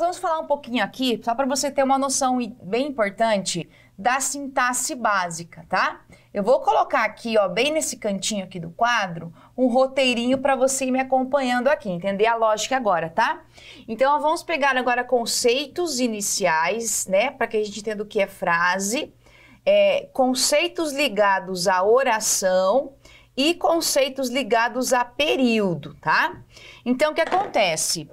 nós vamos falar um pouquinho aqui, só para você ter uma noção bem importante da sintaxe básica, tá? Eu vou colocar aqui, ó, bem nesse cantinho aqui do quadro, um roteirinho para você ir me acompanhando aqui, entender a lógica agora, tá? Então, vamos pegar agora conceitos iniciais, né, para que a gente entenda o que é frase, conceitos ligados à oração e conceitos ligados a período, tá? Então, o que acontece?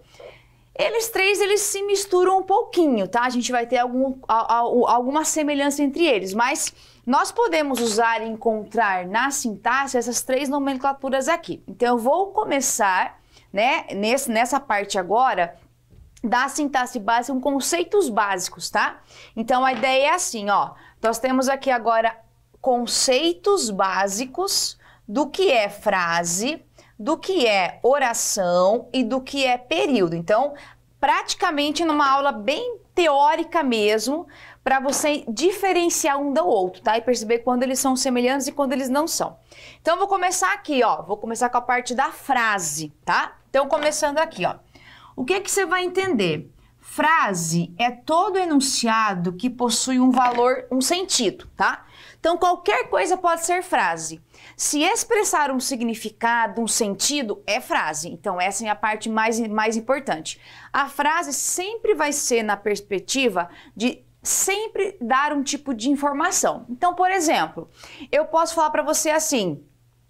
Eles três, eles se misturam um pouquinho, tá? A gente vai ter alguma semelhança entre eles, mas nós podemos usar e encontrar na sintaxe essas três nomenclaturas aqui. Então, eu vou começar, né, nessa parte agora da sintaxe básica com conceitos básicos, tá? Então, a ideia é assim, ó. Nós temos aqui agora conceitos básicos do que é frase, do que é oração e do que é período. Então, praticamente numa aula bem teórica mesmo, para você diferenciar um do outro, tá? E perceber quando eles são semelhantes e quando eles não são. Então, eu vou começar aqui, ó. Vou começar com a parte da frase, tá? Então, começando aqui, ó. O que que você vai entender? Frase é todo enunciado que possui um valor, um sentido, tá? Então, qualquer coisa pode ser frase. Se expressar um significado, um sentido, é frase. Então, essa é a parte mais importante. A frase sempre vai ser na perspectiva de sempre dar um tipo de informação. Então, por exemplo, eu posso falar para você assim,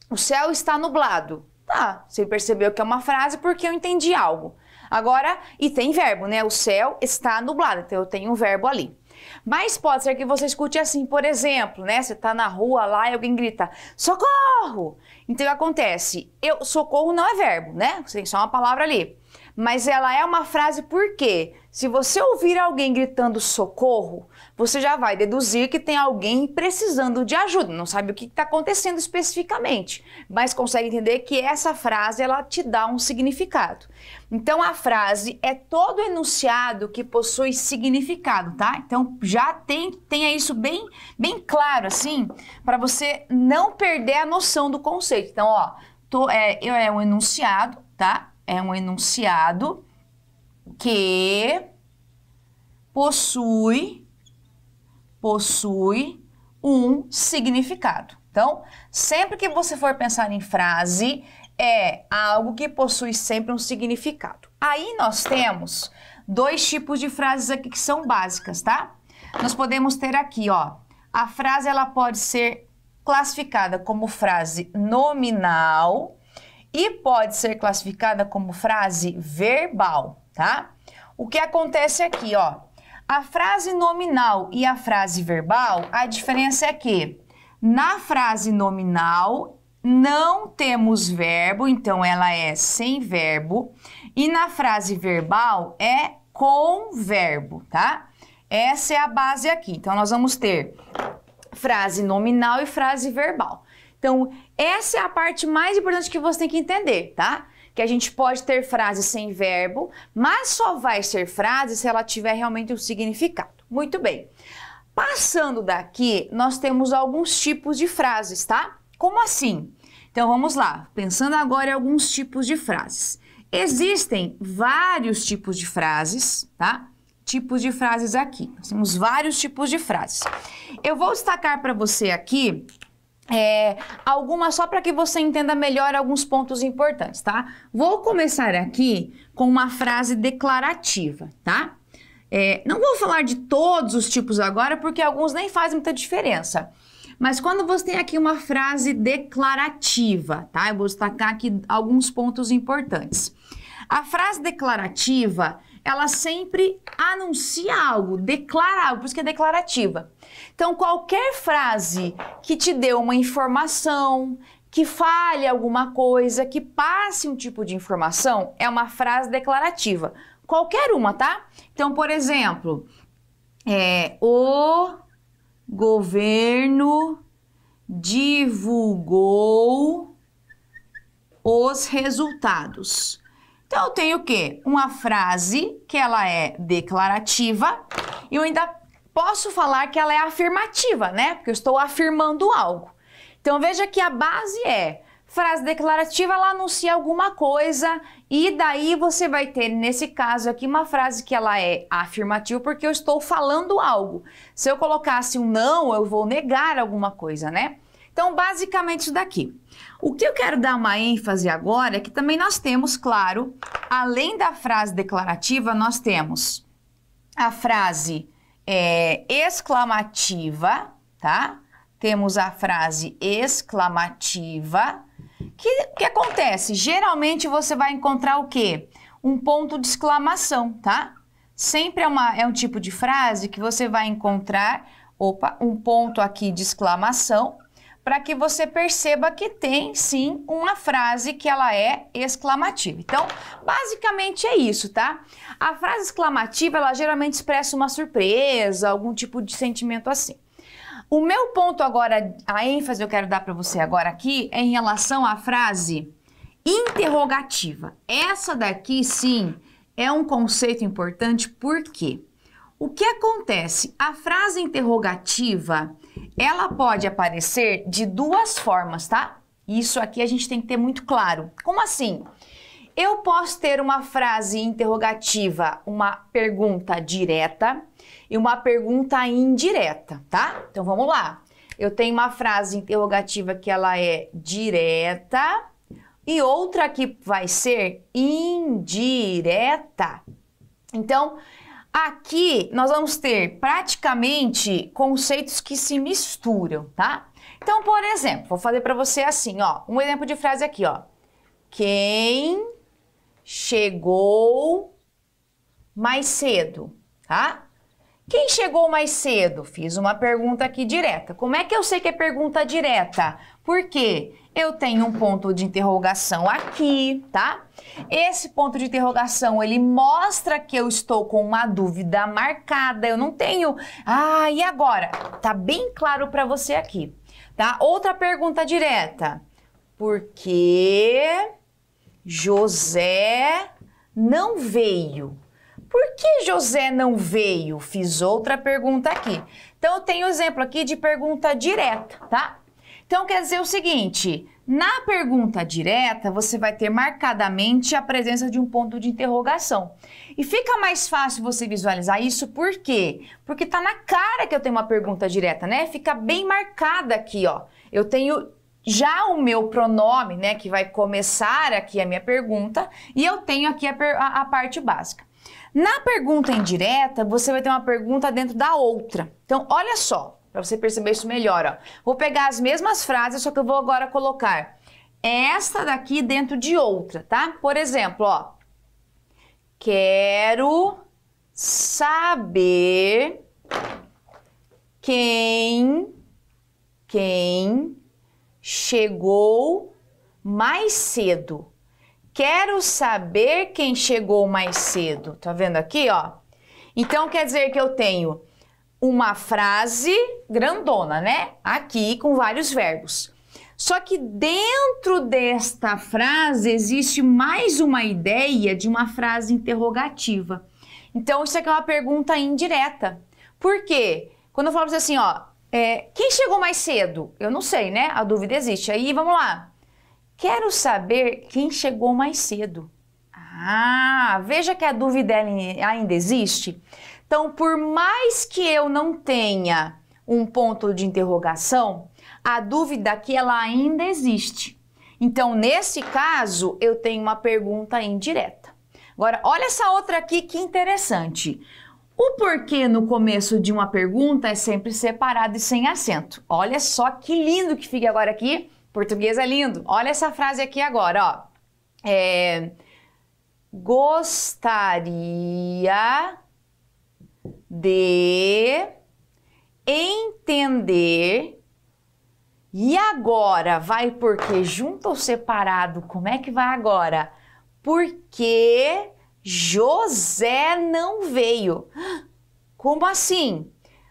o céu está nublado. Tá, você percebeu que é uma frase porque eu entendi algo. Agora, e tem verbo, né? O céu está nublado, então eu tenho um verbo ali. Mas pode ser que você escute assim, por exemplo, né? Você tá na rua lá e alguém grita, socorro! Então, o que acontece? Socorro não é verbo, né? Tem só uma palavra ali. Mas ela é uma frase porque, se você ouvir alguém gritando socorro, você já vai deduzir que tem alguém precisando de ajuda. Não sabe o que está acontecendo especificamente, mas consegue entender que essa frase, ela te dá um significado. Então, a frase é todo enunciado que possui significado, tá? Então, já tenha isso bem claro, assim, para você não perder a noção do conceito. Então, ó, é um enunciado, tá? É um enunciado que possui um significado. Então, sempre que você for pensar em frase, é algo que possui sempre um significado. Aí nós temos dois tipos de frases aqui que são básicas, tá? Nós podemos ter aqui, ó, a frase ela pode ser classificada como frase nominal e pode ser classificada como frase verbal, tá? O que acontece aqui, ó, a frase nominal e a frase verbal, a diferença é que na frase nominal não temos verbo, então ela é sem verbo, e na frase verbal é com verbo, tá? Essa é a base aqui. Então, nós vamos ter frase nominal e frase verbal. Então, essa é a parte mais importante que você tem que entender, tá? Que a gente pode ter frase sem verbo, mas só vai ser frase se ela tiver realmente um significado. Muito bem. Passando daqui, nós temos alguns tipos de frases, tá? Como assim? Então, vamos lá. Pensando agora em alguns tipos de frases. Existem vários tipos de frases, tá? Tipos de frases aqui. Nós temos vários tipos de frases. Eu vou destacar para você aqui algumas só para que você entenda melhor alguns pontos importantes, tá? Vou começar aqui com uma frase declarativa, tá? Não vou falar de todos os tipos agora, porque alguns nem fazem muita diferença. Mas quando você tem aqui uma frase declarativa, tá? Eu vou destacar aqui alguns pontos importantes. A frase declarativa, ela sempre anuncia algo, declara algo, por isso que é declarativa. Então, qualquer frase que te dê uma informação, que fale alguma coisa, que passe um tipo de informação, é uma frase declarativa. Qualquer uma, tá? Então, por exemplo, o governo divulgou os resultados. Então, eu tenho o quê? Uma frase que ela é declarativa e eu ainda posso falar que ela é afirmativa, né? Porque eu estou afirmando algo. Então, veja que a base é Frase declarativa, ela anuncia alguma coisa e daí você vai ter, nesse caso aqui, uma frase que ela é afirmativa porque eu estou falando algo. Se eu colocasse um não, eu vou negar alguma coisa, né? Então, basicamente isso daqui. O que eu quero dar uma ênfase agora é que também nós temos, claro, além da frase declarativa, nós temos a frase exclamativa, tá? Temos a frase exclamativa. Que acontece? Geralmente você vai encontrar o quê? Um ponto de exclamação, tá? Sempre é um tipo de frase que você vai encontrar, um ponto aqui de exclamação, para que você perceba que tem, sim, uma frase que ela é exclamativa. Então, basicamente é isso, tá? A frase exclamativa, ela geralmente expressa uma surpresa, algum tipo de sentimento assim. O meu ponto agora, a ênfase que eu quero dar para você agora aqui é em relação à frase interrogativa. Essa daqui, sim, é um conceito importante, por quê? O que acontece? A frase interrogativa, ela pode aparecer de duas formas, tá? Isso aqui a gente tem que ter muito claro. Como assim? Eu posso ter uma frase interrogativa, uma pergunta direta e uma pergunta indireta, tá? Então vamos lá. Eu tenho uma frase interrogativa que ela é direta e outra que vai ser indireta. Então, aqui nós vamos ter praticamente conceitos que se misturam, tá? Então, por exemplo, vou fazer para você assim, ó, um exemplo de frase aqui, ó. Quem chegou mais cedo, tá? Quem chegou mais cedo? Fiz uma pergunta aqui direta. Como é que eu sei que é pergunta direta? Porque eu tenho um ponto de interrogação aqui, tá? Esse ponto de interrogação, ele mostra que eu estou com uma dúvida marcada. Eu não tenho... Ah, e agora? Tá bem claro para você aqui, tá? Outra pergunta direta. Por que José não veio? Por que José não veio? Fiz outra pergunta aqui. Então, eu tenho exemplo aqui de pergunta direta, tá? Então, quer dizer o seguinte, na pergunta direta, você vai ter marcadamente a presença de um ponto de interrogação. E fica mais fácil você visualizar isso, por quê? Porque tá na cara que eu tenho uma pergunta direta, né? Fica bem marcada aqui, ó. Eu tenho já o meu pronome, né, que vai começar aqui a minha pergunta, e eu tenho aqui a parte básica. Na pergunta indireta, você vai ter uma pergunta dentro da outra. Então, olha só, para você perceber isso melhor, ó. Vou pegar as mesmas frases, só que eu vou agora colocar esta daqui dentro de outra, tá? Por exemplo, ó. Quero saber quem chegou mais cedo. Quero saber quem chegou mais cedo. Tá vendo aqui, ó? Então, quer dizer que eu tenho uma frase grandona, né? Aqui com vários verbos. Só que dentro desta frase existe mais uma ideia de uma frase interrogativa. Então, isso aqui é uma pergunta indireta. Por quê? Quando eu falo pra você assim, ó, quem chegou mais cedo? Eu não sei, né? A dúvida existe. Aí, vamos lá. Quero saber quem chegou mais cedo. Ah, veja que a dúvida ainda existe. Então, por mais que eu não tenha um ponto de interrogação, a dúvida aqui ela ainda existe. Então, nesse caso, eu tenho uma pergunta indireta. Agora, olha essa outra aqui que interessante. O porquê no começo de uma pergunta é sempre separado e sem acento. Olha só que lindo que fica agora aqui. Português é lindo. Olha essa frase aqui agora, ó. Gostaria de entender. E agora, vai porque junto ou separado? Como é que vai agora? Porque José não veio. Como assim?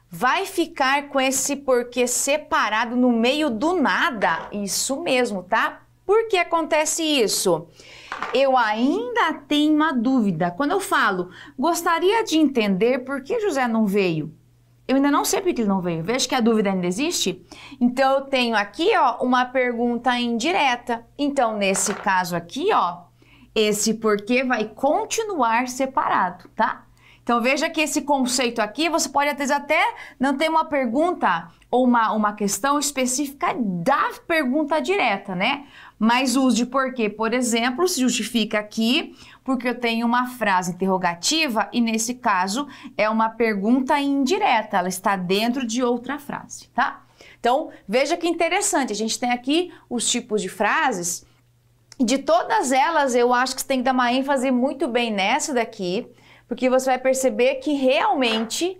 Vai ficar com esse porquê separado no meio do nada? Isso mesmo, tá? Por que acontece isso? Eu ainda tenho uma dúvida. Quando eu falo, gostaria de entender por que José não veio. Eu ainda não sei porque ele não veio. Veja que a dúvida ainda existe. Então, eu tenho aqui, ó, uma pergunta indireta. Então, nesse caso aqui, ó, esse porquê vai continuar separado, tá? Então, veja que esse conceito aqui, você pode às vezes até não ter uma pergunta ou uma questão específica da pergunta direta, né? Mas o uso de porquê, por exemplo, se justifica aqui porque eu tenho uma frase interrogativa e, nesse caso, é uma pergunta indireta. Ela está dentro de outra frase, tá? Então, veja que interessante. A gente tem aqui os tipos de frases e de todas elas, eu acho que você tem que dar uma ênfase muito bem nessa daqui, porque você vai perceber que realmente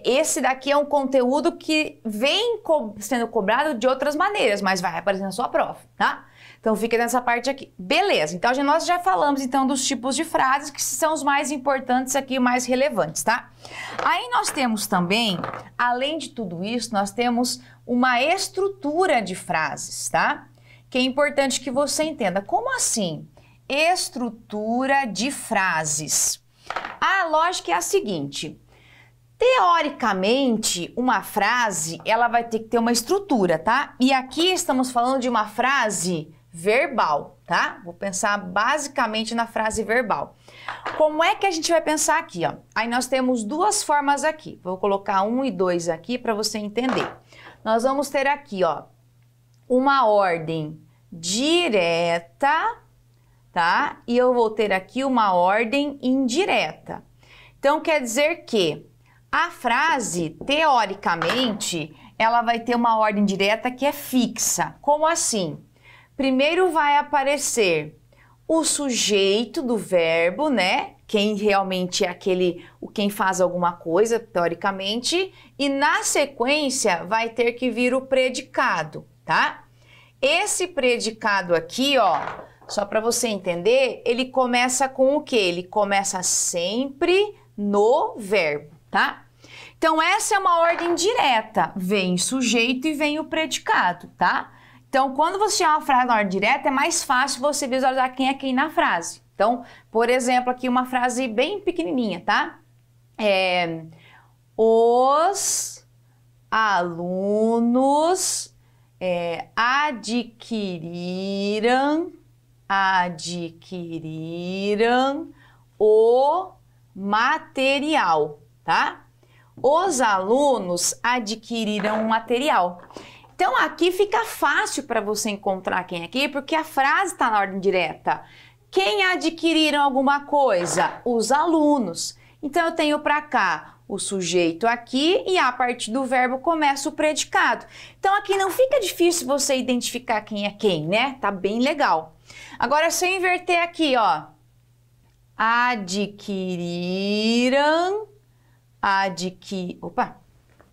esse daqui é um conteúdo que vem sendo cobrado de outras maneiras, mas vai aparecer na sua prova, tá? Então fica nessa parte aqui. Beleza, então nós já falamos então dos tipos de frases que são os mais importantes aqui, mais relevantes, tá? Aí nós temos também, além de tudo isso, nós temos uma estrutura de frases, tá? Que é importante que você entenda. Como assim? Estrutura de frases. A lógica é a seguinte: teoricamente, uma frase, ela vai ter que ter uma estrutura, tá? E aqui estamos falando de uma frase verbal, tá? Vou pensar basicamente na frase verbal. Como é que a gente vai pensar aqui, ó? Aí nós temos duas formas aqui. Vou colocar 1 e 2 aqui para você entender. Nós vamos ter aqui, ó, uma ordem direta, tá? E eu vou ter aqui uma ordem indireta. Então, quer dizer que a frase, teoricamente, ela vai ter uma ordem direta que é fixa. Como assim? Primeiro vai aparecer o sujeito do verbo, né? Quem realmente é quem faz alguma coisa, teoricamente. E na sequência vai ter que vir o predicado, tá? Esse predicado aqui, ó, só para você entender, ele começa com o quê? Ele começa sempre no verbo, tá? Então, essa é uma ordem direta. Vem o sujeito e vem o predicado, tá? Então, quando você tiver uma frase na ordem direta, é mais fácil você visualizar quem é quem na frase. Então, por exemplo, aqui uma frase bem pequenininha, tá? Os alunos adquiriram o material, tá? Os alunos adquiriram o material. Então, aqui fica fácil para você encontrar quem é aqui, porque a frase está na ordem direta. Quem adquiriram alguma coisa? Os alunos. Então, eu tenho para cá o sujeito aqui e a partir do verbo começa o predicado. Então, aqui não fica difícil você identificar quem é quem, né? Tá bem legal. Agora, se eu inverter aqui, ó. Opa,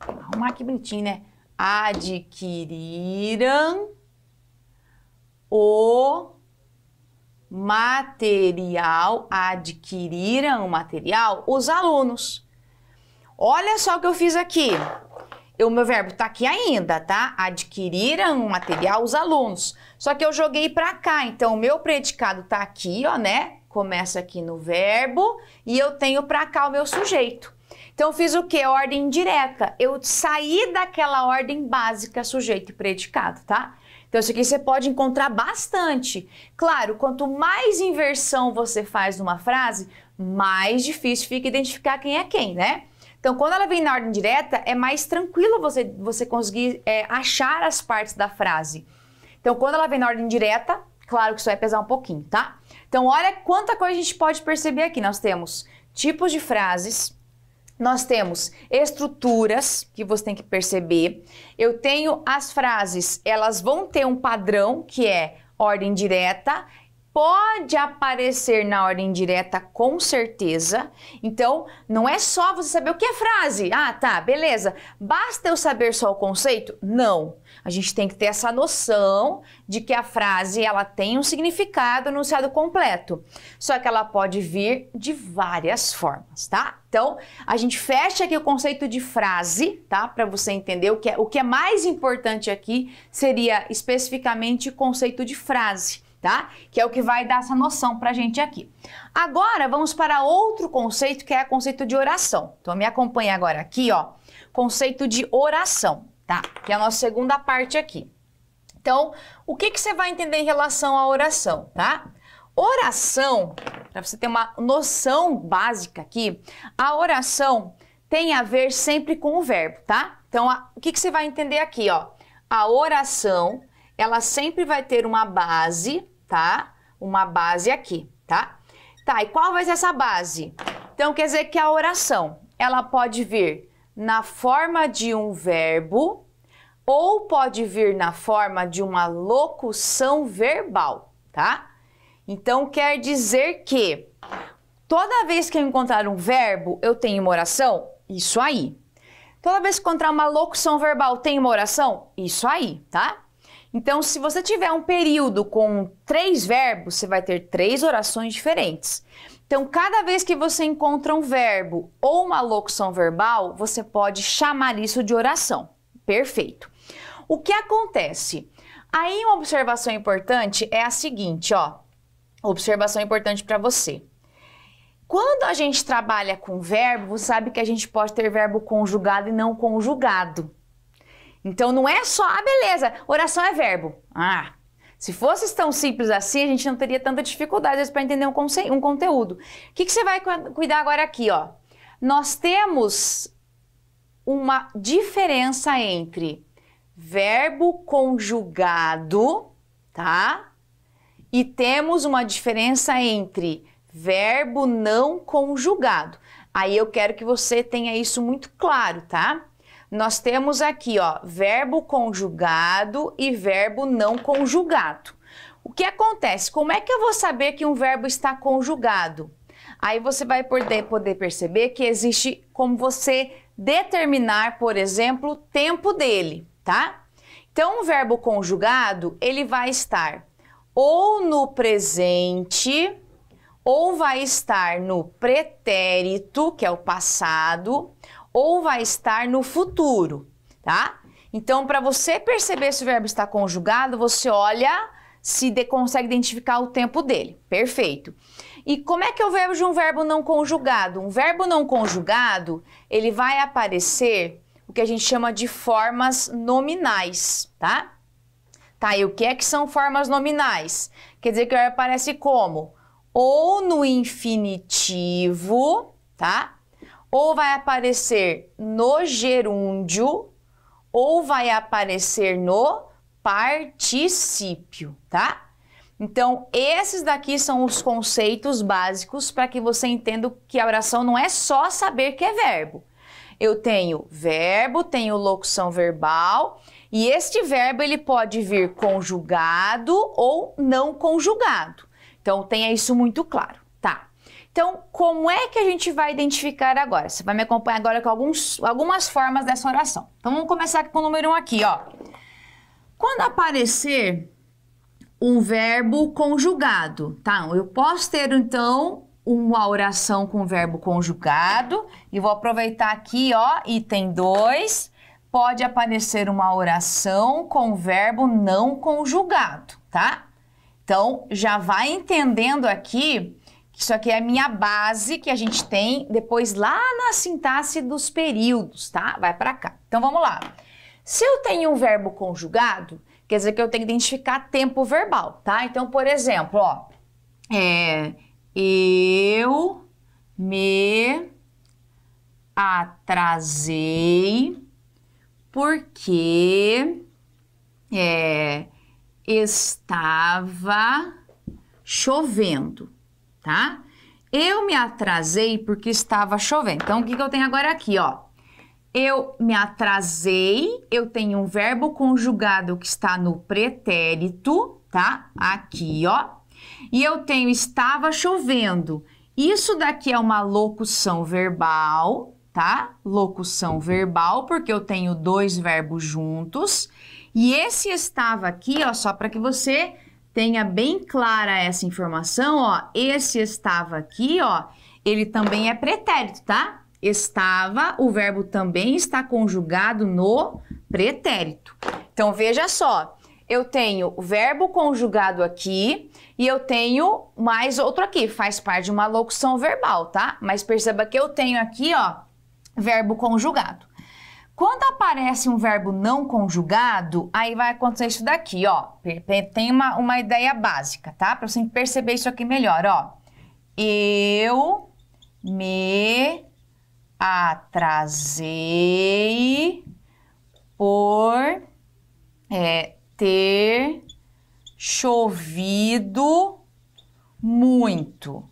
vou arrumar aqui bonitinho, né? Adquiriram o material, os alunos. Olha só o que eu fiz aqui. O meu verbo tá aqui ainda, tá? Adquiriram o material, os alunos. Só que eu joguei pra cá, então o meu predicado tá aqui, ó, né? Começa aqui no verbo e eu tenho pra cá o meu sujeito. Então, eu fiz o quê? Ordem direta. Eu saí daquela ordem básica, sujeito e predicado, tá? Então, isso aqui você pode encontrar bastante. Claro, quanto mais inversão você faz numa frase, mais difícil fica identificar quem é quem, né? Então, quando ela vem na ordem direta, é mais tranquilo você conseguir achar as partes da frase. Então, quando ela vem na ordem direta, claro que isso vai pesar um pouquinho, tá? Então, olha quanta coisa a gente pode perceber aqui. Nós temos tipos de frases, nós temos estruturas que você tem que perceber. Eu tenho as frases, elas vão ter um padrão que é ordem direta. Pode aparecer na ordem direta com certeza. Então, não é só você saber o que é frase. Ah, tá, beleza. Basta eu saber só o conceito? Não. A gente tem que ter essa noção de que a frase ela tem um significado enunciado completo. Só que ela pode vir de várias formas, tá? Então, a gente fecha aqui o conceito de frase, tá? Para você entender o que é mais importante aqui seria especificamente o conceito de frase. tá? Que é o que vai dar essa noção pra gente aqui. Agora, vamos para outro conceito, que é o conceito de oração. Então, me acompanha agora aqui, ó, conceito de oração, tá? Que é a nossa segunda parte aqui. Então, o que você vai entender em relação à oração, tá? Oração, para você ter uma noção básica aqui, a oração tem a ver sempre com o verbo, tá? Então, o que você vai entender aqui, ó? A oração, ela sempre vai ter uma base, tá? Uma base aqui, tá? Tá, e qual vai ser essa base? Então, quer dizer que a oração, ela pode vir na forma de um verbo, ou pode vir na forma de uma locução verbal, tá? Então, quer dizer que toda vez que eu encontrar um verbo, eu tenho uma oração? Isso aí. Toda vez que encontrar uma locução verbal, tem uma oração? Isso aí, tá? Então, se você tiver um período com 3 verbos, você vai ter 3 orações diferentes. Então, cada vez que você encontra um verbo ou uma locução verbal, você pode chamar isso de oração. Perfeito. O que acontece? Aí uma observação importante é a seguinte, ó. Observação importante para você. Quando a gente trabalha com verbo, você sabe que a gente pode ter verbo conjugado e não conjugado. Então não é só, beleza, oração é verbo. Se fosse tão simples assim, a gente não teria tanta dificuldade às vezes, para entender um conteúdo. O que você vai cuidar agora aqui, ó? Nós temos uma diferença entre verbo conjugado, tá? E temos uma diferença entre verbo não conjugado. Aí eu quero que você tenha isso muito claro, tá? Nós temos aqui, ó, verbo conjugado e verbo não conjugado. O que acontece? Como é que eu vou saber que um verbo está conjugado? Aí você vai poder perceber que existe como você determinar, por exemplo, o tempo dele, tá? Então, o verbo conjugado, ele vai estar ou no presente, ou vai estar no pretérito, que é o passado, ou vai estar no futuro, tá? Então, para você perceber se o verbo está conjugado, você olha se consegue identificar o tempo dele. Perfeito. E como é que eu vejo um verbo não conjugado? Um verbo não conjugado, ele vai aparecer o que a gente chama de formas nominais, tá? Tá, e o que é que são formas nominais? Quer dizer que ele aparece como? Ou no infinitivo, tá? Ou vai aparecer no gerúndio, ou vai aparecer no particípio, tá? Então, esses daqui são os conceitos básicos para que você entenda que a oração não é só saber que é verbo. Eu tenho verbo, tenho locução verbal, e este verbo ele pode vir conjugado ou não conjugado. Então, tenha isso muito claro, tá? Então, como é que a gente vai identificar agora? Você vai me acompanhar agora com algumas formas dessa oração. Então, vamos começar aqui com o número 1 aqui, ó. Quando aparecer um verbo conjugado, tá? Eu posso ter, então, uma oração com verbo conjugado e vou aproveitar aqui, ó, item 2, pode aparecer uma oração com verbo não conjugado, tá? Então, já vai entendendo aqui que isso aqui é a minha base que a gente tem depois lá na sintaxe dos períodos, tá? Vai para cá. Então, vamos lá. Se eu tenho um verbo conjugado, quer dizer que eu tenho que identificar tempo verbal, tá? Então, por exemplo, ó, eu me atrasei porque estava chovendo, tá? Eu me atrasei porque estava chovendo. Então, o que eu tenho agora aqui, ó? Eu me atrasei, eu tenho um verbo conjugado que está no pretérito, tá? Aqui, ó. E eu tenho estava chovendo. Isso daqui é uma locução verbal, tá? Locução verbal, porque eu tenho 2 verbos juntos. E esse estava aqui, ó, só para que você tenha bem clara essa informação, ó. Esse estava aqui, ó, ele também é pretérito, tá? Estava, o verbo também está conjugado no pretérito. Então, veja só, eu tenho o verbo conjugado aqui e eu tenho mais outro aqui, faz parte de uma locução verbal, tá? Mas perceba que eu tenho aqui, ó, verbo conjugado. Quando aparece um verbo não conjugado, aí vai acontecer isso daqui, ó. Tem uma ideia básica, tá? Para você perceber isso aqui melhor, ó. Eu me atrasei por ter chovido muito.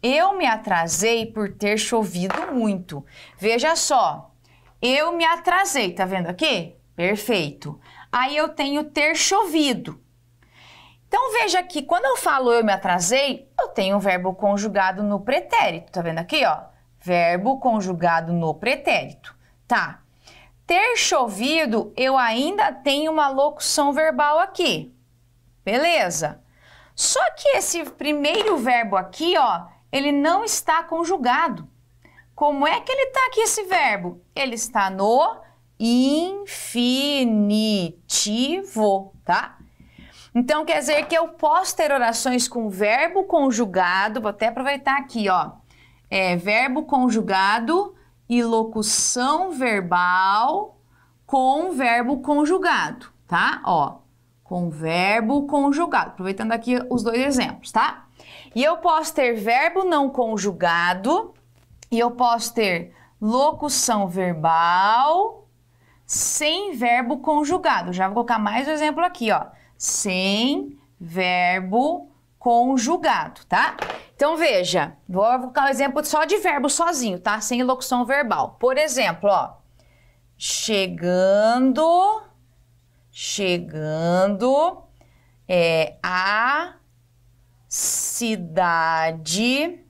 Eu me atrasei por ter chovido muito. Veja só. Eu me atrasei, tá vendo aqui? Perfeito. Aí eu tenho ter chovido. Então veja que quando eu falo eu me atrasei, eu tenho um verbo conjugado no pretérito, tá vendo aqui, ó? Verbo conjugado no pretérito. Tá. Ter chovido, eu ainda tenho uma locução verbal aqui. Beleza? Só que esse primeiro verbo aqui, ó, ele não está conjugado. Como é que ele está aqui, esse verbo? Ele está no infinitivo, tá? Então, quer dizer que eu posso ter orações com verbo conjugado, vou até aproveitar aqui, ó. Verbo conjugado e locução verbal com verbo conjugado, tá? Ó, com verbo conjugado, aproveitando aqui os dois exemplos, tá? E eu posso ter verbo não conjugado e eu posso ter locução verbal sem verbo conjugado. Já vou colocar mais um exemplo aqui, ó. Sem verbo conjugado, tá? Então, veja, vou colocar um exemplo só de verbo sozinho, tá? Sem locução verbal. Por exemplo, ó. Chegando a cidade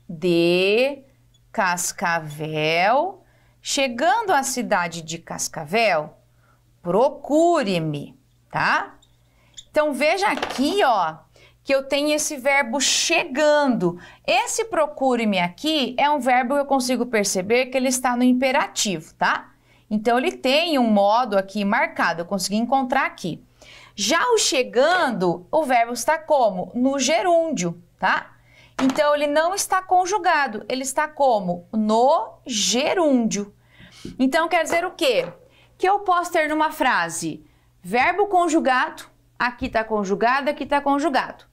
de Cascavel. Chegando à cidade de Cascavel, procure-me, tá? Então, veja aqui, ó, que eu tenho esse verbo chegando. Esse procure-me aqui é um verbo que eu consigo perceber que ele está no imperativo, tá? Então, ele tem um modo aqui marcado, eu consegui encontrar aqui. Já o chegando, o verbo está como? No gerúndio, tá? Então, ele não está conjugado, ele está como? No gerúndio. Então, quer dizer o quê? Que eu posso ter numa frase verbo conjugado, aqui está conjugado, aqui está conjugado.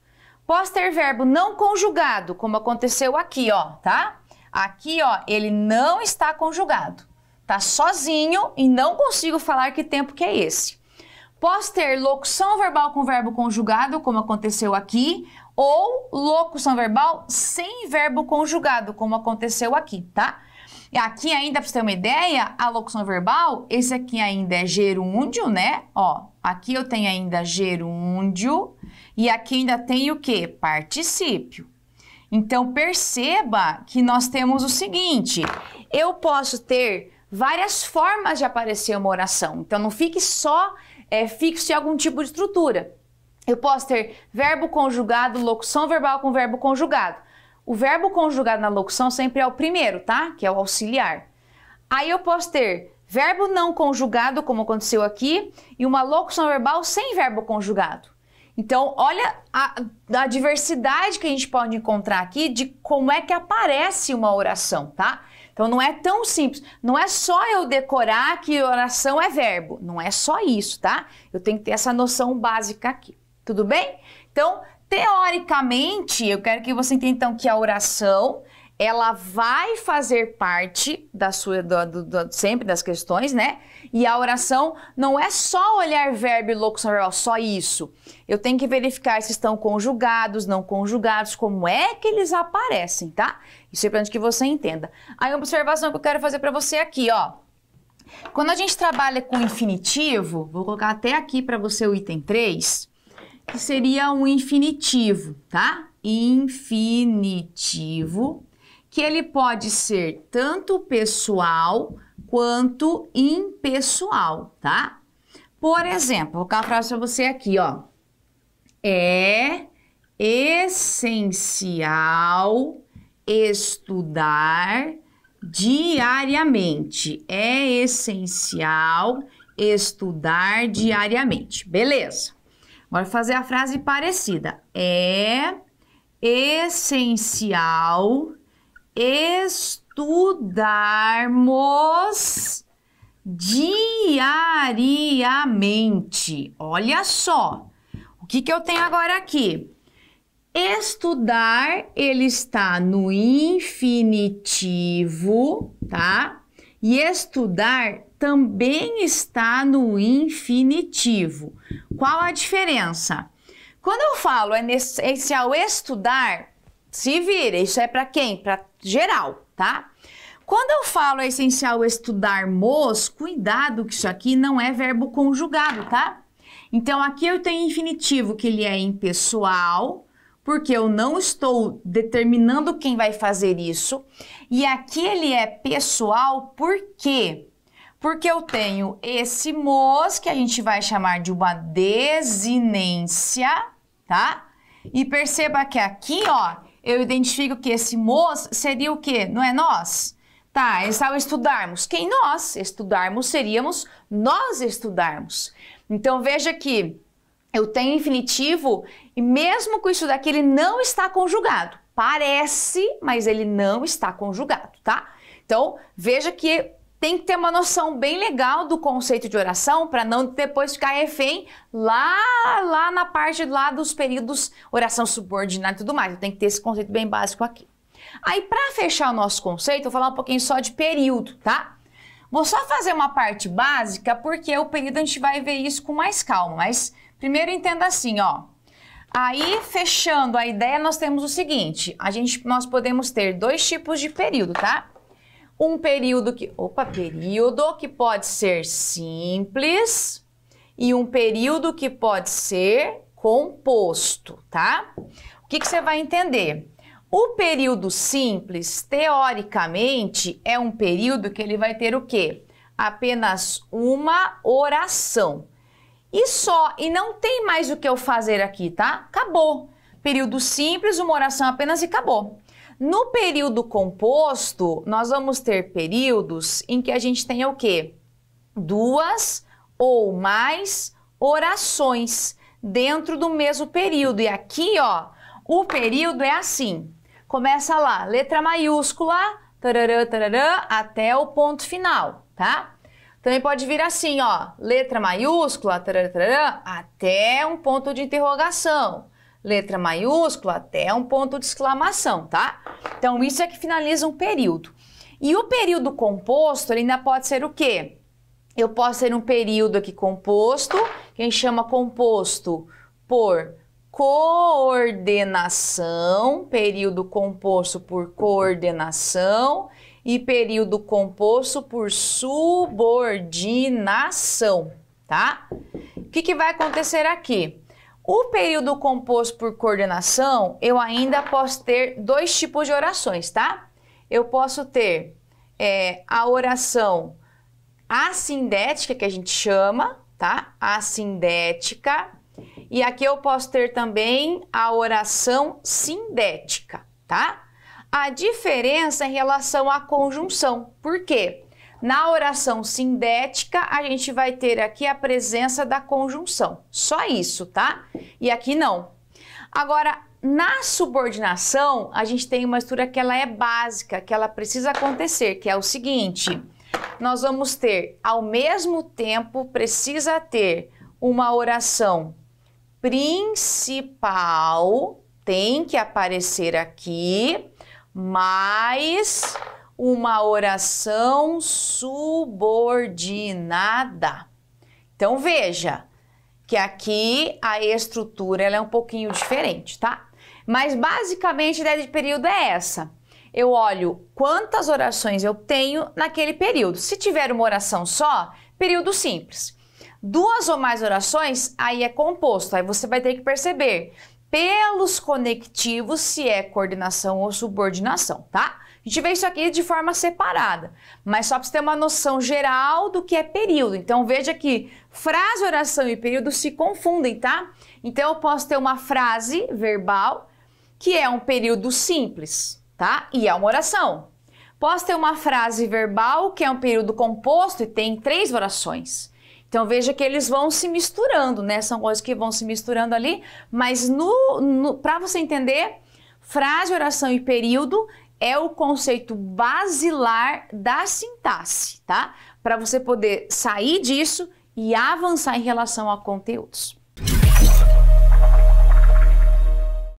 Posso ter verbo não conjugado, como aconteceu aqui, ó, tá? Aqui, ó, ele não está conjugado. Tá sozinho e não consigo falar que tempo que é esse. Posso ter locução verbal com verbo conjugado, como aconteceu aqui, ou locução verbal sem verbo conjugado, como aconteceu aqui, tá? E aqui ainda, para você ter uma ideia, a locução verbal, esse aqui ainda é gerúndio, né? Ó, aqui eu tenho ainda gerúndio e aqui ainda tem o quê? Particípio. Então, perceba que nós temos o seguinte, eu posso ter várias formas de aparecer uma oração. Então, não fique só fixo em algum tipo de estrutura. Eu posso ter verbo conjugado, locução verbal com verbo conjugado. O verbo conjugado na locução sempre é o primeiro, tá? Que é o auxiliar. Aí eu posso ter verbo não conjugado, como aconteceu aqui, e uma locução verbal sem verbo conjugado. Então, olha a diversidade que a gente pode encontrar aqui de como é que aparece uma oração, tá? Então, não é tão simples. Não é só eu decorar que oração é verbo. Não é só isso, tá? Eu tenho que ter essa noção básica aqui. Tudo bem? Então, teoricamente, eu quero que você entenda então que a oração, ela vai fazer parte da sua, sempre das questões, né? E a oração não é só olhar verbo e locução verbal, só isso. Eu tenho que verificar se estão conjugados, não conjugados, como é que eles aparecem, tá? Isso é importante que você entenda. Aí, uma observação que eu quero fazer para você aqui, ó. Quando a gente trabalha com infinitivo, vou colocar até aqui para você o item 3, que seria um infinitivo, tá? Infinitivo, que ele pode ser tanto pessoal quanto impessoal, tá? Por exemplo, vou colocar uma frase para você aqui, ó. É essencial estudar diariamente. É essencial estudar diariamente. Beleza. Agora fazer a frase parecida. É essencial estudarmos diariamente. Olha só. O que eu tenho agora aqui? Estudar, ele está no infinitivo, tá? E estudar também está no infinitivo. Qual a diferença? Quando eu falo é essencial estudar, se vira, isso é para quem? Para geral, tá? Quando eu falo é essencial estudarmos, cuidado que isso aqui não é verbo conjugado, tá? Então aqui eu tenho infinitivo que ele é impessoal, porque eu não estou determinando quem vai fazer isso. E aqui ele é pessoal, por quê? Porque eu tenho esse mos, que a gente vai chamar de uma desinência, tá? E perceba que aqui, ó, eu identifico que esse mos seria o quê? Não é nós? Tá, é ao estudarmos. Quem nós? Estudarmos seríamos nós estudarmos. Então, veja que eu tenho infinitivo e mesmo com isso daqui ele não está conjugado. Parece, mas ele não está conjugado, tá? Então, veja que tem que ter uma noção bem legal do conceito de oração para não depois ficar refém lá na parte lá dos períodos oração subordinada e tudo mais. Tem que ter esse conceito bem básico aqui. Aí, para fechar o nosso conceito, eu vou falar um pouquinho só de período, tá? Vou só fazer uma parte básica, porque o período a gente vai ver isso com mais calma, mas primeiro entenda assim, ó. Aí, fechando a ideia, nós temos o seguinte, nós podemos ter dois tipos de período, tá? Um período período que pode ser simples e um período que pode ser composto, tá? O que você vai entender? O período simples, teoricamente, é um período que ele vai ter o quê? Apenas uma oração. E só, e não tem mais o que eu fazer aqui, tá? Acabou. Período simples, uma oração apenas e acabou. No período composto, nós vamos ter períodos em que a gente tem o quê? Duas ou mais orações dentro do mesmo período. E aqui, ó, o período é assim. Começa lá, letra maiúscula, tarará, tarará, até o ponto final, tá? Também pode vir assim, ó, letra maiúscula, tarará, tarará, até um ponto de interrogação. Letra maiúscula até um ponto de exclamação, tá? Então, isso é que finaliza um período. E o período composto, ele ainda pode ser o quê? Eu posso ter um período aqui composto, que a gente chama composto por coordenação, período composto por coordenação e período composto por subordinação, tá? O que vai acontecer aqui? O período composto por coordenação, eu ainda posso ter dois tipos de orações, tá? Eu posso ter a oração assindética, que a gente chama, tá? Assindética. E aqui eu posso ter também a oração sindética, tá? A diferença em relação à conjunção. Por quê? Na oração sindética, a gente vai ter aqui a presença da conjunção. Só isso, tá? E aqui não. Agora, na subordinação, a gente tem uma estrutura que ela é básica, que ela precisa acontecer, que é o seguinte. Nós vamos ter, ao mesmo tempo, precisa ter uma oração principal, tem que aparecer aqui, mais uma oração subordinada. Então, veja que aqui a estrutura ela é um pouquinho diferente, tá? Mas, basicamente, a ideia de período é essa. Eu olho quantas orações eu tenho naquele período. Se tiver uma oração só, período simples. Duas ou mais orações, aí é composto. Aí você vai ter que perceber pelos conectivos se é coordenação ou subordinação, tá? A gente vê isso aqui de forma separada, mas só para você ter uma noção geral do que é período. Então, veja que frase, oração e período se confundem, tá? Então, eu posso ter uma frase verbal, que é um período simples, tá? E é uma oração. Posso ter uma frase verbal, que é um período composto e tem 3 orações. Então veja que eles vão se misturando, né? São coisas que vão se misturando ali, mas para você entender, frase, oração e período é o conceito basilar da sintaxe, tá? Para você poder sair disso e avançar em relação a conteúdos.